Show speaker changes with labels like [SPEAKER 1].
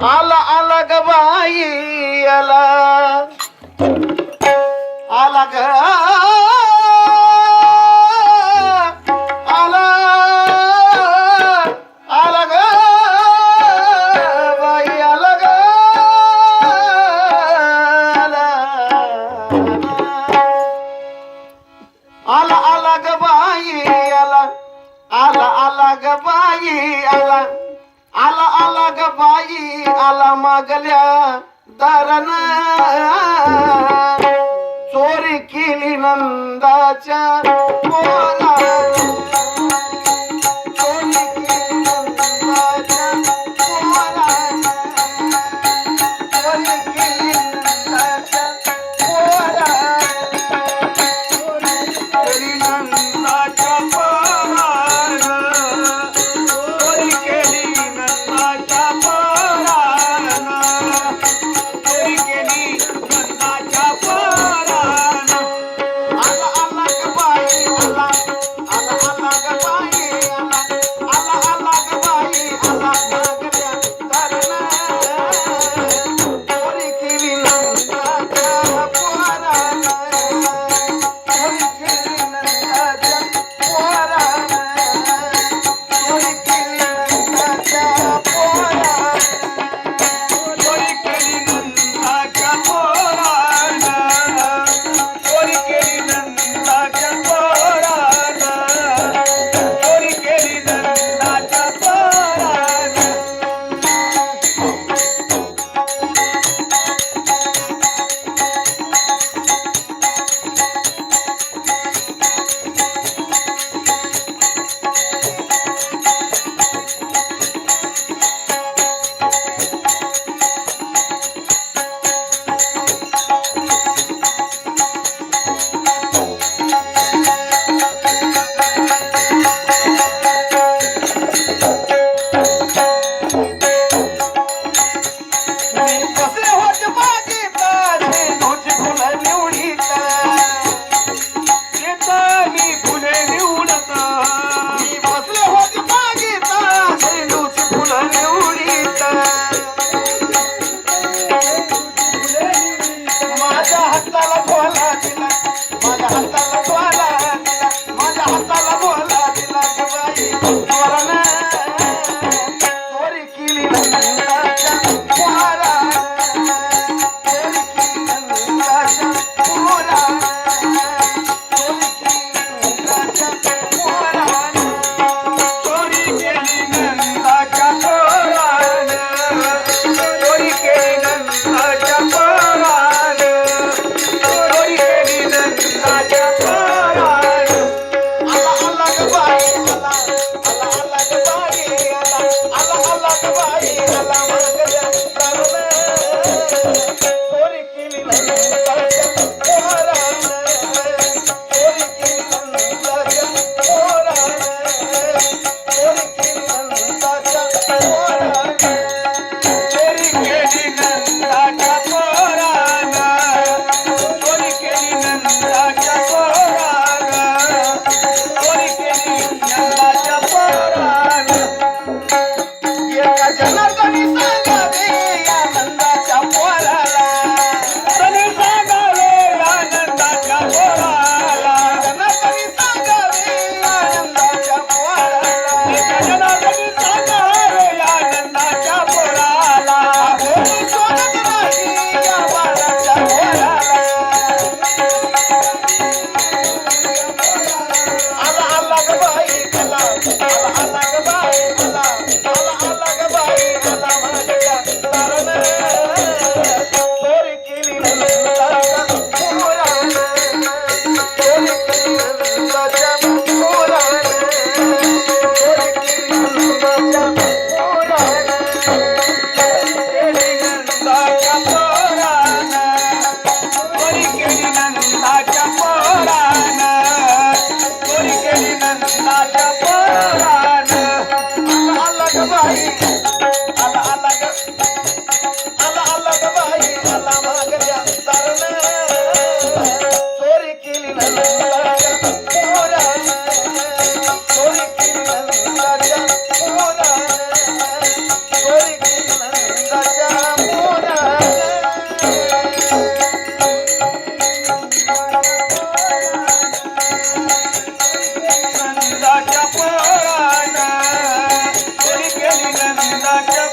[SPEAKER 1] आला आला ग बाई आला आला ग आला आला ग बाई आला ग आला आला ग बाई आला आला आला ग बाई आला आला आला ग बाई आला मागल्या दारन चोरी केली नंदाच्या पोरानं. चोरी केली नंदाच्या पोरानं. चोरी केली नंदाच्या पोरानं. चोरी नंदाच्या पोरानं. चोरी केली नंदाच्या पोरानं. चोरी केली नंदाच्या पोरानं. आला आला ग बाई आला आला आला ग बाई आला आला आला ग बाई आला मागल्या दारनं चोरी केली नंदाच्या पोरानं. चोरी केली नंदाच्या पोरानं. चोरी केली नंदाच्या पोरानं. चोरी केली नंदाच्या पोरानं. चोरी केली नंदाच्या पोरानं. चोरी केली नंदाच्या पोरानं. बसले होते बागेत झेंडूची फुलं निवडीत. येतं मी फुले निवडत. मी बसले होते बागेत झेंडूची फुलं निवडीत. माझ्या हाताला बोला दिला. माझ्या हाताला बोला दिला. माझ्या हाताला बोला दिला ग बाई पोरानं. चोरी केली नंदाच्या पोरानं. चोरी केली नंदाच्या पोरानं. चोरी केली नंदाच्या पोरानं. चोरी केली नंदाच्या पोरानं. चोरी केली नंदाच्या पोरानं. चोरी केली नंदाच्या पोरानं. आला आला ग
[SPEAKER 2] नंदाच्या पोरान
[SPEAKER 1] आला ग बाई आला आला ग बाई आला मागल्या दारन चोरी केली नंदाच्या पोरान चोरी केली नंदाच्या पोरान चोरी केली नंदाच्या पोरान
[SPEAKER 2] नंदाच्या पोरान चोरी केली नंदाच्या